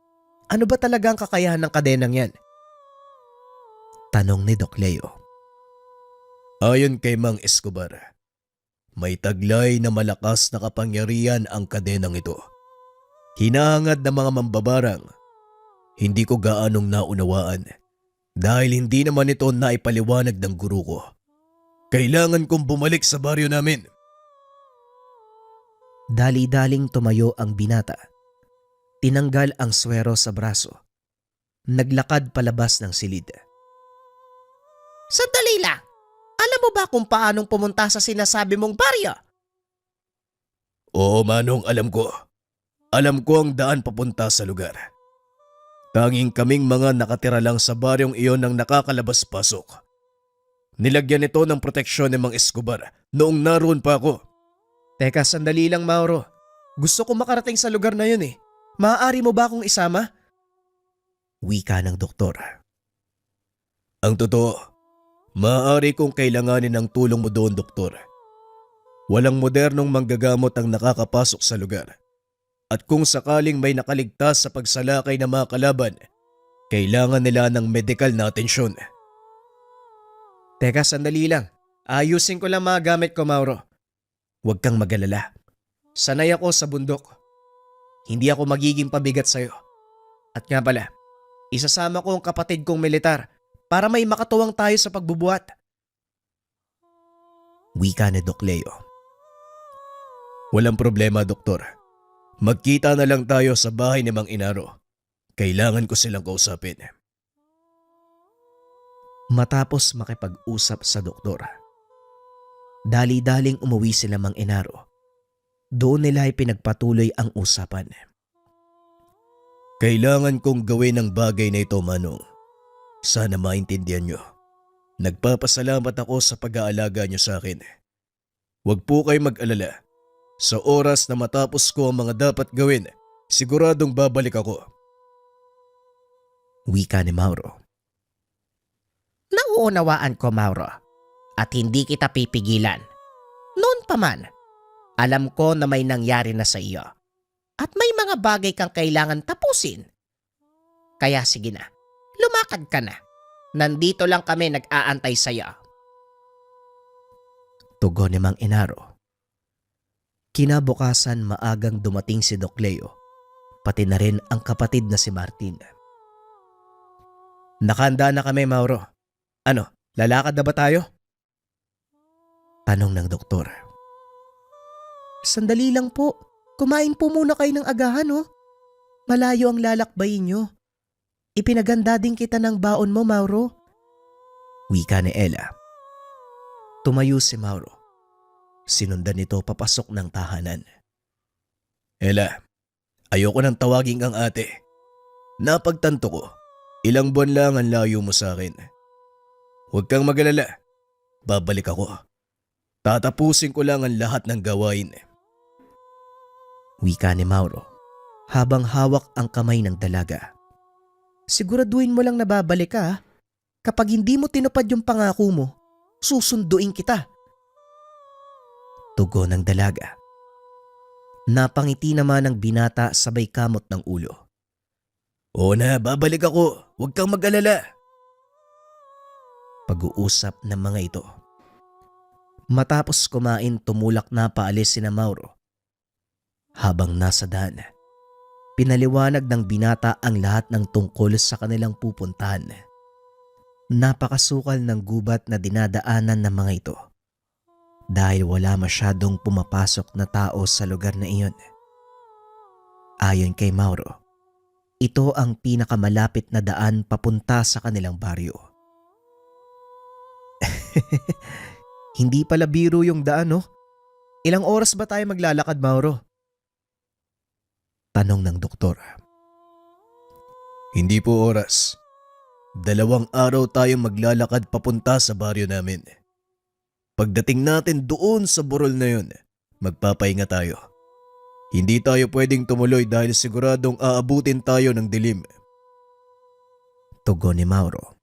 A: ano ba talaga ang kakayahan ng kadenang yan? Tanong ni Doc Leo.
C: Ayon kay Mang Escobar, may taglay na malakas na kapangyarihan ang kadenang ito. Hinahangad ng mga mambabarang. Hindi ko gaanong naunawaan dahil hindi naman ito naipaliwanag ng guru ko. Kailangan kong bumalik sa baryo namin.
A: Dali-daling tumayo ang binata. Tinanggal ang swero sa braso. Naglakad palabas ng silid.
D: Sandali lang. Alam mo ba kung paanong pumunta sa sinasabi mong baryo?
C: Oo, Manong, alam ko. Alam ko ang daan papunta sa lugar. Tanging kaming mga nakatira lang sa baryong iyon ang nakakalabas-pasok. Nilagyan ito ng proteksyon ni Mang Escobar noong naroon pa ako.
A: Teka, sandali lang, Mauro. Gusto ko makarating sa lugar na yun eh. Maaari mo ba akong isama? Wika ng doktor.
C: Ang totoo, maaari kong kailanganin ng tulong mo doon, doktor. Walang modernong manggagamot ang nakakapasok sa lugar. At kung sakaling may nakaligtas sa pagsalakay ng mga kalaban, kailangan nila ng medikal na atensyon.
A: Teka, sandali lang. Ayusin ko lang mga gamit ko, Mauro. Huwag kang mag-alala. Sanay ako sa bundok. Hindi ako magiging pabigat sa'yo. At nga pala, isasama ko ang kapatid kong militar para may makatuwang tayo sa pagbubuhat. Wika ni Doc Leo.
C: Walang problema, doktor. Magkita na lang tayo sa bahay ni Mang Inaro. Kailangan ko silang kausapin.
A: Matapos makipag-usap sa doktor, dali-daling umuwi sila Mang Inaro. Doon nila ay pinagpatuloy ang usapan.
C: Kailangan kong gawin ang bagay na ito, Manong. Sana maintindihan nyo. Nagpapasalamat ako sa pag-aalaga nyo sa akin. Huwag po kayo mag-alala. Sa oras na matapos ko ang mga dapat gawin, siguradong babalik ako.
A: Wika ni Mauro.
D: Nauunawaan ko, Mauro. At hindi kita pipigilan. Noon pa man, alam ko na may nangyari na sa iyo. At may mga bagay kang kailangan tapusin. Kaya sige na, lumakad ka na. Nandito lang kami nag-aantay sa iyo.
A: Tugon ni Mang Inaro. Kinabukasan maagang dumating si Doc Leo, pati na rin ang kapatid na si Martin. Nakahanda na kami, Mauro. Ano, lalakad na ba tayo? Tanong ng doktor. Sandali lang po. Kumain po muna kayo ng agahan, oh. Malayo ang lalakbayin nyo. Ipinaganda din kita ng baon mo, Mauro. Wika ni Ella. Tumayo si Mauro. Sinundan nito papasok ng tahanan.
C: Ella, ayoko nang tawagin kang ate. Napagtanto ko, ilang buwan lang ang layo mo sa akin. Huwag kang mag-alala. Babalik ako. Tatapusin ko lang ang lahat ng gawain.
A: Wika ni Mauro habang hawak ang kamay ng dalaga. Siguraduhin mo lang na babalik ka, ha? Kapag hindi mo tinupad yung pangako mo, susunduin kita. Tugon ng dalaga. Napangiti naman ang binata sabay kamot ng ulo.
C: Oo na, babalik ako. Huwag kang mag-alala.
A: Pag-uusap ng mga ito. Matapos kumain, tumulak na paalis sina Mauro. Habang nasa daan, Pinaliwanag ng binata ang lahat ng tungkol sa kanilang pupuntahan. Napakasukal ng gubat na dinadaanan ng mga ito dahil wala masyadong pumapasok na tao sa lugar na iyon. Ayon kay Mauro, ito ang pinakamalapit na daan papunta sa kanilang baryo. Hindi pala biro yung daan, no? Ilang oras ba tayo maglalakad, Mauro? Tanong ng doktor.
C: Hindi po oras. 2 araw tayong maglalakad papunta sa baryo namin. Pagdating natin doon sa burol na yun, magpapahinga tayo. Hindi tayo pwedeng tumuloy dahil siguradong aabutin tayo ng dilim.
A: Tugon ni Mauro.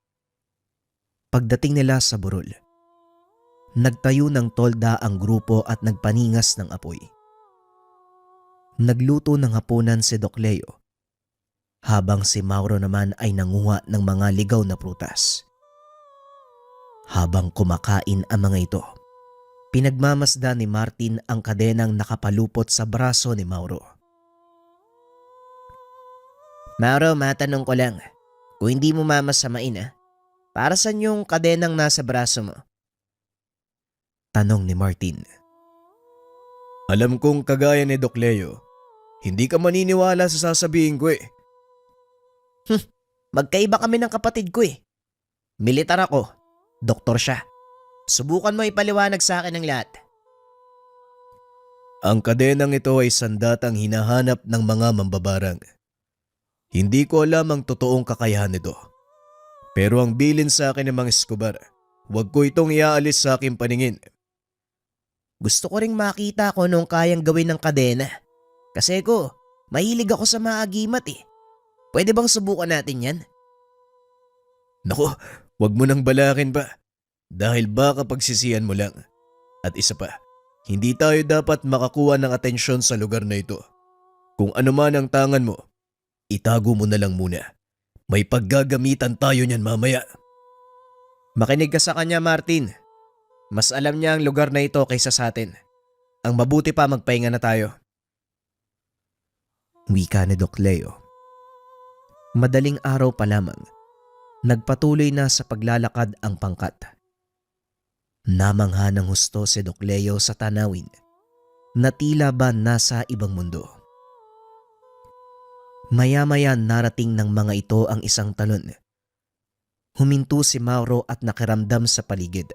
A: Pagdating nila sa burol, nagtayo ng tolda ang grupo at nagpaningas ng apoy. Nagluto ng hapunan si Doc Leo, habang si Mauro naman ay nanguha ng mga ligaw na prutas. Habang kumakain ang mga ito, pinagmamasdan ni Martin ang kadenang nakapalupot sa braso ni Mauro.
D: Mauro, matanong ko lang. Kung hindi mo mamasamain para saan yung kadenang nasa braso mo?
A: Tanong ni Martin.
C: Alam kong kagaya ni Doc Leo, hindi ka maniniwala sa sasabihin ko eh.
D: Magkaiba kami ng kapatid ko Militar ako. Doktor siya. Subukan mo ipaliwanag sa akin ang lahat.
C: Ang kadenang ito ay sandatang hinahanap ng mga mambabarang. Hindi ko alam ang totoong kakayahan nito. Pero ang bilin sa akin ng mga Escobar, huwag ko itong iaalis sa aking paningin.
D: Gusto ko ring makita kung anong kayang gawin ng kadena. Kasi mahilig ako sa mga agimat Pwede bang subukan natin yan?
C: Naku, huwag mo nang balakin pa. Dahil baka pagsisihan mo lang. At isa pa, hindi tayo dapat makakuha ng atensyon sa lugar na ito. Kung ano man ang tangan mo, itago mo na lang muna. May paggagamitan tayo niyan mamaya.
A: Makinig ka sa kanya, Martin. Mas alam niya ang lugar na ito kaysa sa atin. Ang mabuti pa magpahinga na tayo. Wika ni Doc Leo. Madaling araw pa lamang, nagpatuloy na sa paglalakad ang pangkat. Namangha ng husto si Doc Leo sa tanawin na tila ba nasa ibang mundo. Maya-maya narating ng mga ito ang isang talon. Huminto si Mauro at nakiramdam sa paligid.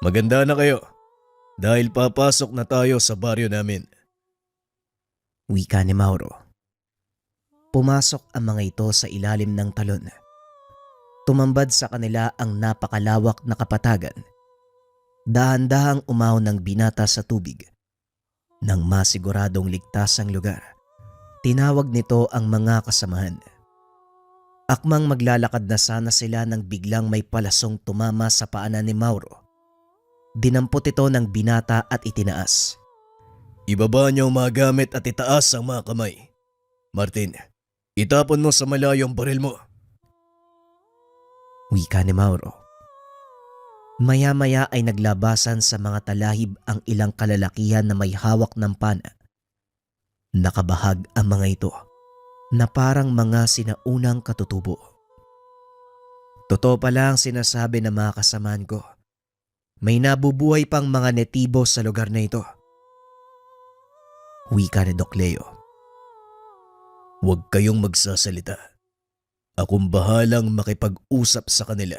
C: Maganda na kayo. Dahil papasok na tayo sa baryo namin.
A: Wika ni Mauro. Pumasok ang mga ito sa ilalim ng talon. Tumambad sa kanila ang napakalawak na kapatagan. Dahan-dahang umaw ng binata sa tubig. Nang masiguradong ligtas ang lugar, tinawag nito ang mga kasamahan. Akmang maglalakad na sana sila nang biglang may palasong tumama sa paanan ni Mauro. Dinampot ito ng binata at itinaas.
C: Ibaba niyo ang mga gamit at itaas ang mga kamay. Martin, itapon mo sa malayo ang baril mo.
A: Wika ni Mauro. Maya-maya ay naglabasan sa mga talahib ang ilang kalalakihan na may hawak ng pana. Nakabahag ang mga ito na parang mga sinaunang katutubo. Totoo pala ang sinasabi ng mga kasamaan ko. May nabubuhay pang mga netibo sa lugar na ito. Wika ni Doc Leo.
C: Huwag kayong magsasalita. Akong bahalang makipag-usap sa kanila.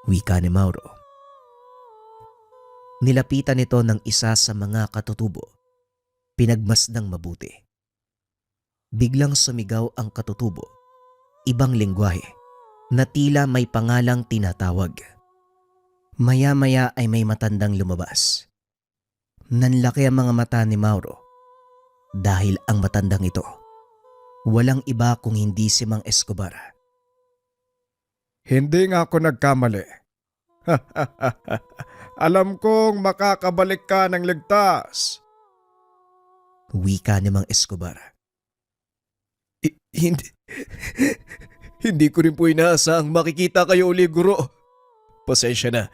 A: Wika ni Mauro. Nilapitan ito ng isa sa mga katutubo. Pinagmasdang mabuti. Biglang sumigaw ang katutubo. Ibang lengguwahe na tila may pangalang tinatawag. Maya-maya ay may matandang lumabas. Nanlaki ang mga mata ni Mauro dahil ang matandang ito walang iba kung hindi si Mang Escobar.
B: Hindi nga ako nagkamali. Alam kong makakabalik ka ng ligtas.
A: Wika ni Mang Escobar.
C: Hindi, hindi ko rin po inaasahang makikita kayo uli, guro. Pasensya na,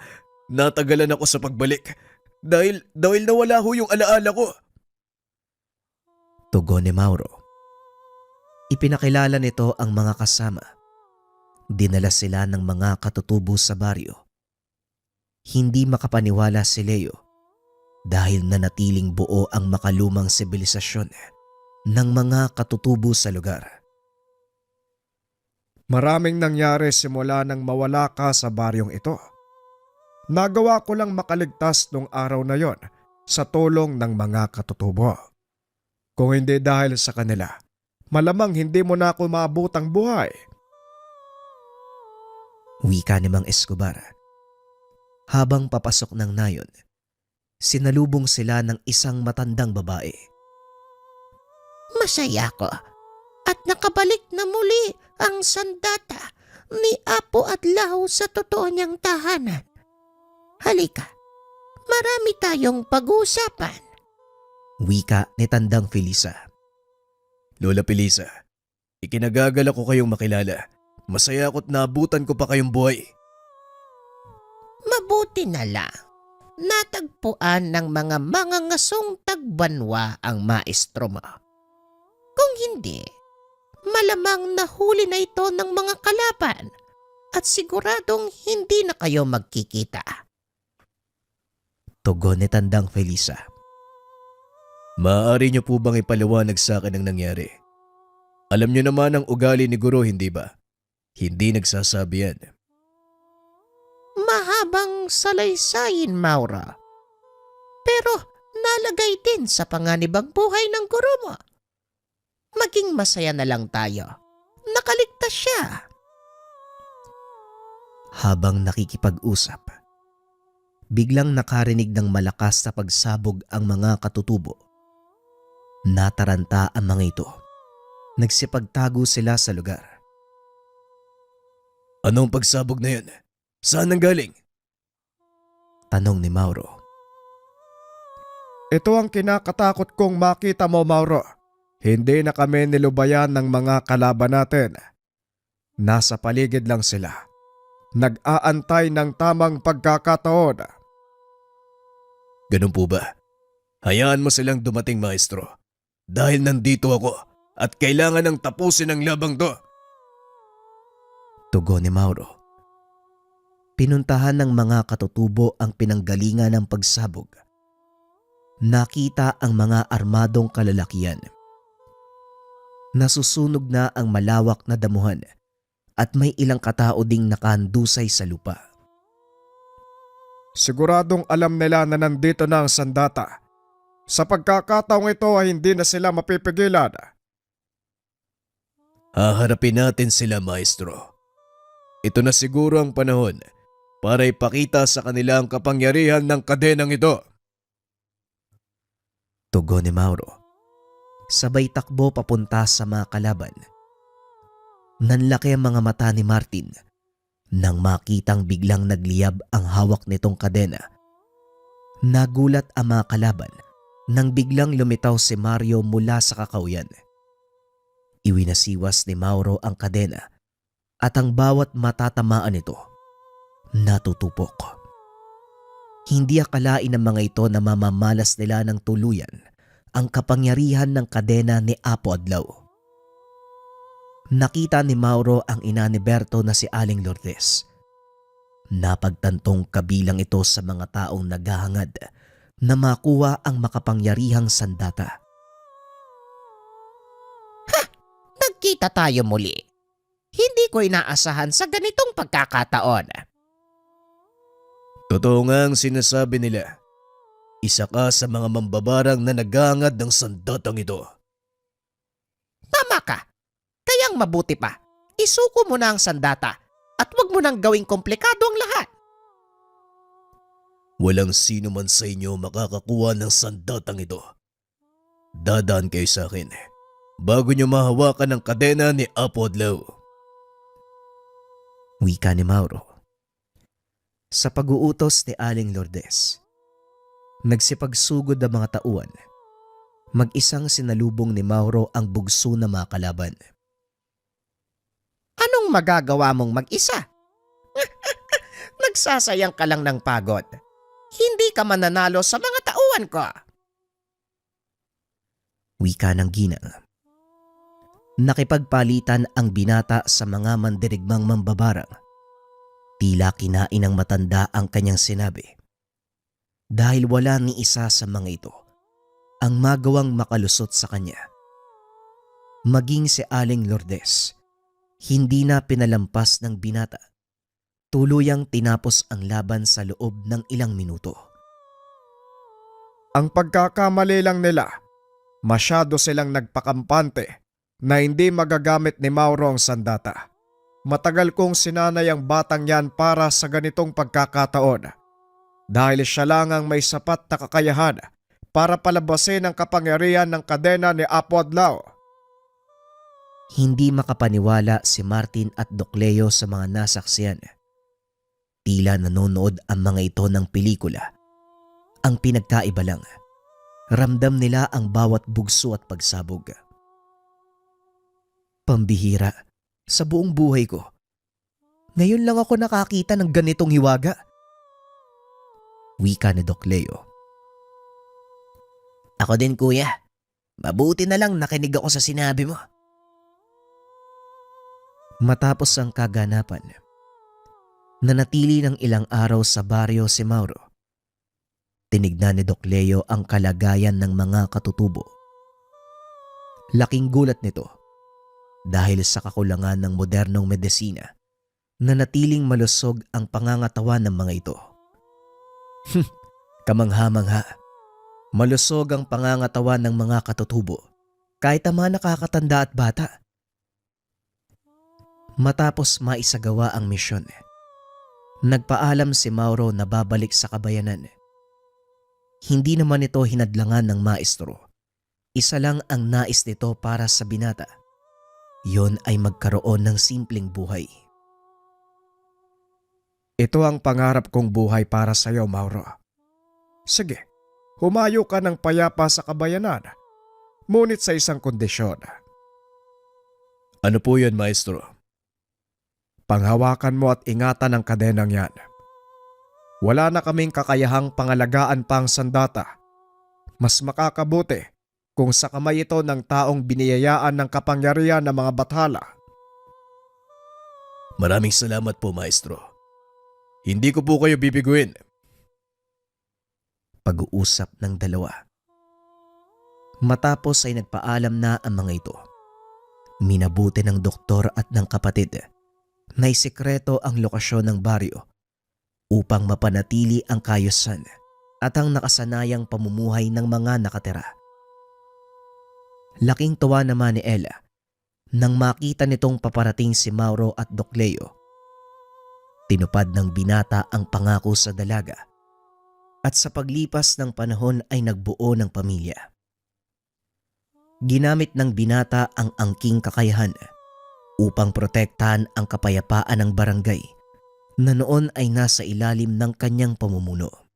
C: natagalan ako sa pagbalik. Dahil nawala ho yung alaala ko.
A: Tugon ni Mauro. Ipinakilala nito ang mga kasama. Dinala sila ng mga katutubo sa baryo. Hindi makapaniwala si Leo dahil nanatiling buo ang makalumang sibilisasyon ng mga katutubo sa lugar.
B: Maraming nangyari simula nang mawala ka sa baryong ito. Nagawa ko lang makaligtas nung araw na yon sa tulong ng mga katutubo. Kung hindi dahil sa kanila, malamang hindi mo na ako maabutang buhay.
A: Wika ni Mang Escobar. Habang papasok ng nayon, sinalubong sila ng isang matandang babae.
D: Masaya ko at nakabalik na muli ang sandata ni Apo Adlaw sa totoo niyang tahanan. Halika, marami tayong pag-uusapan.
A: Wika ni Tandang Felisa.
C: Lola Felisa, ikinagagalak ko kayong makilala. Masaya ako't naabutan ko pa kayong buhay.
D: Mabuti na lang. Natagpuan ng mga mangangasong tagbanwa ang maestro mo. Kung hindi, malamang nahuli na ito ng mga kalaban at siguradong hindi na kayo magkikita.
A: Tugon ni Tandang Felisa.
C: Maaari niyo po bang ipaliwanag sa akin ang nangyari? Alam niyo naman ang ugali ni Guro, hindi ba? Hindi nagsasabi yan.
D: Mahabang salaysayin, Maura. Pero nalagay din sa panganibang buhay ng guro mo. Maging masaya na lang tayo. Nakaligtas siya.
A: Habang nakikipag-usap, biglang nakarinig ng malakas na pagsabog ang mga katutubo. Nataranta ang mga ito. Nagsipagtago sila sa lugar.
C: Anong pagsabog na yun? Saan nanggaling?
A: Tanong ni Mauro.
B: Ito ang kinakatakot kong makita mo, Mauro. Hindi na kami nilubayan ng mga kalaban natin. Nasa paligid lang sila. Nag-aantay ng tamang pagkakataon.
C: Ganun po ba? Hayaan mo silang dumating, maestro. Dahil nandito ako at kailangan ng tapusin ang labang to.
A: Tugon ni Mauro. Pinuntahan ng mga katutubo ang pinanggalingan ng pagsabog. Nakita ang mga armadong kalalakian. Nasusunog na ang malawak na damuhan at may ilang katao ding nakahandusay sa lupa.
B: Siguradong alam nila na nandito na ang sandata. Sa pagkakataong ito ay hindi na sila mapipigilan.
C: Haharapin natin sila, maestro. Ito na siguro ang panahon para ipakita sa kanila ang kapangyarihan ng kadenang ito.
A: Tugon ni Mauro. Sabay takbo papunta sa mga kalaban. Nanlaki ang mga mata ni Martin nang makitang biglang nagliyab ang hawak nitong kadena. Nagulat ang mga kalaban nang biglang lumitaw si Mario mula sa kakauyan. Iwinasiwas ni Mauro ang kadena at ang bawat matatamaan nito natutupok. Hindi akalain ng mga ito na mamamalas nila ng tuluyan ang kapangyarihan ng kadena ni Apo Adlaw. Nakita ni Mauro ang ina ni Berto na si Aling Lourdes. Napagtantong kabilang ito sa mga taong naghahangad na makuha ang makapangyarihang sandata.
D: Nagkita tayo muli. Hindi ko inaasahan sa ganitong pagkakataon.
C: Totoo nga ang sinasabi nila. Isa ka sa mga mambabarang na naghahangad ng sandatang ito.
D: Tama ka. Kayang mabuti pa. Isuko mo na ang sandata at huwag mo nang gawing komplikado ang lahat.
C: Walang sino man sa inyo makakakuha ng sandatang ito. Dadaan kayo sa akin bago nyo mahawakan ang kadena ni Apo Adlaw.
A: Wika ni Mauro. Sa pag-uutos ni Aling Lourdes, nagsipagsugod ang mga tauhan. Mag-isang sinalubong ni Mauro ang bugso na mga kalaban.
D: Anong magagawa mong mag-isa? Nagsasayang ka lang ng pagod. Hindi ka mananalo sa mga tauhan ko.
A: Wika ng ginang. Nakipagpalitan ang binata sa mga mandirigmang mambabarang. Tila kinain ng matanda ang kanyang sinabi. Dahil wala ni isa sa mga ito ang magawang makalusot sa kanya. Maging si Aling Lourdes, hindi na pinalampas ng binata. Tuluyang tinapos ang laban sa loob ng ilang minuto.
B: Ang pagkakamali lang nila, masyado silang nagpakampante na hindi magagamit ni Mauro ang sandata. Matagal kong sinanay ang batang yan para sa ganitong pagkakataon dahil siya lang ang may sapat na kakayahan para palabasin ang kapangyarihan ng kadena ni Apo Adlaw.
A: Hindi makapaniwala si Martin at Doc Leo sa mga nasaksiyan. Tila nanonood ang mga ito ng pelikula. Ang pinagkaiba lang, ramdam nila ang bawat bugso at pagsabog. Pambihira, sa buong buhay ko. Ngayon lang ako nakakita ng ganitong hiwaga. Wika ni Doc Leo. Ako din kuya, mabuti na lang nakinig ako sa sinabi mo. Matapos ang kaganapan, nanatili ng ilang araw sa baryo si Mauro. Tinignan ni Doc Leo ang kalagayan ng mga katutubo. Laking gulat nito dahil sa kakulangan ng modernong medisina, nanatiling malusog ang pangangatawan ng mga ito. Kamangha-mangha, malusog ang pangangatawan ng mga katutubo kahit ang mga nakakatanda at bata. Matapos maisagawa ang misyon, nagpaalam si Mauro na babalik sa kabayanan. Hindi naman ito hinadlangan ng maestro. Isa lang ang nais nito para sa binata. Yon ay magkaroon ng simpleng buhay.
B: Ito ang pangarap kong buhay para sa iyo, Mauro. Sige, humayo ka ng payapa sa kabayanan, ngunit sa isang kondisyon.
C: Ano po yan, maestro?
B: Panghawakan mo at ingatan ang kadenang yan. Wala na kaming kakayahang pangalagaan pa ang sandata. Mas makakabuti kung sa kamay ito ng taong biniyayaan ng kapangyarihan ng mga bathala.
C: Maraming salamat po, maestro. Hindi ko po kayo bibiguin.
A: Pag-uusap ng dalawa. Matapos ay nagpaalam na ang mga ito. Minabuti ng doktor at ng kapatid na isikreto ang lokasyon ng baryo upang mapanatili ang kaayusan at ang nakasanayang pamumuhay ng mga nakatira. Laking tuwa naman ni Ella nang makita nitong paparating si Mauro at Doc Leo. Tinupad ng binata ang pangako sa dalaga at sa paglipas ng panahon ay nagbuo ng pamilya. Ginamit ng binata ang angking kakayahan upang protektahan ang kapayapaan ng barangay na noon ay nasa ilalim ng kanyang pamumuno.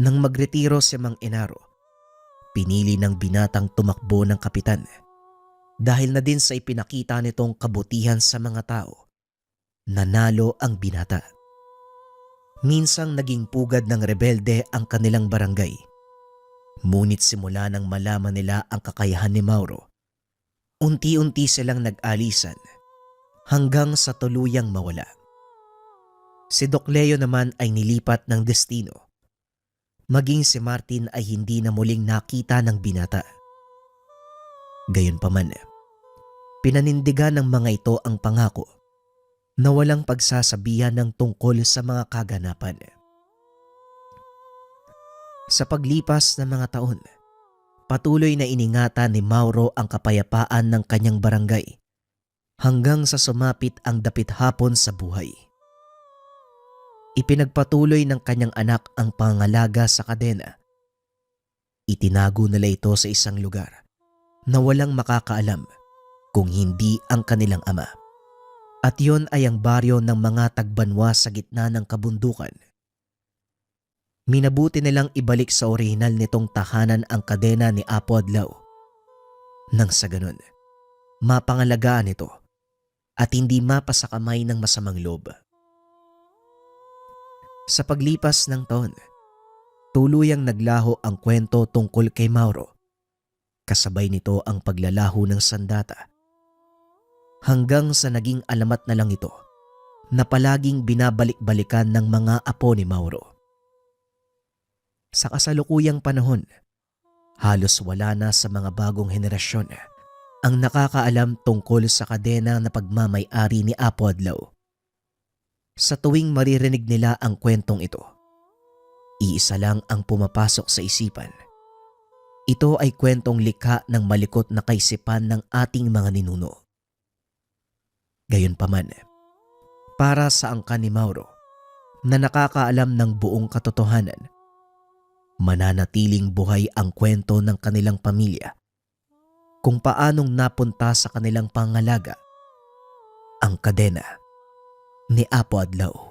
A: Nang magretiro si Mang Enaro, pinili ng binatang tumakbo ng kapitan dahil na din sa ipinakita nitong kabutihan sa mga tao. Nanalo ang binata. Minsang naging pugad ng rebelde ang kanilang barangay. Ngunit simula nang malaman nila ang kakayahan ni Mauro, unti-unti silang nag-alisan hanggang sa tuluyang mawala. Si Doc Leo naman ay nilipat ng destino. Maging si Martin ay hindi na muling nakita ng binata. Gayunpaman, pinanindigan ng mga ito ang pangako na walang pagsasabihan ng tungkol sa mga kaganapan. Sa paglipas ng mga taon, patuloy na iningatan ni Mauro ang kapayapaan ng kanyang barangay hanggang sa sumapit ang dapit hapon sa buhay. Ipinagpatuloy ng kanyang anak ang pangangalaga sa kadena. Itinago nila ito sa isang lugar na walang makakaalam kung hindi ang kanilang ama. At yon ay ang baryo ng mga tagbanwa sa gitna ng kabundukan. Minabuti nilang ibalik sa orihinal nitong tahanan ang kadena ni Apo Adlaw. Nang sa ganun, mapangalagaan ito at hindi mapasakamay ng masamang loob. Sa paglipas ng taon, tuluyang naglaho ang kwento tungkol kay Mauro Kasabay nito ang paglalaho ng sandata. Hanggang sa naging alamat na lang ito na palaging binabalik-balikan ng mga apo ni Mauro. Sa kasalukuyang panahon, halos wala na sa mga bagong henerasyon ang nakakaalam tungkol sa kadena na pagmamay-ari ni Apo Adlaw. Sa tuwing maririnig nila ang kwentong ito, iisa lang ang pumapasok sa isipan. Ito ay kwentong likha ng malikot na kaisipan ng ating mga ninuno. Gayunpaman, para sa angkan ni Mauro na nakakaalam ng buong katotohanan, mananatiling buhay ang kwento ng kanilang pamilya kung paanong napunta sa kanilang pangalaga ang kadena ni Apo Adlaw.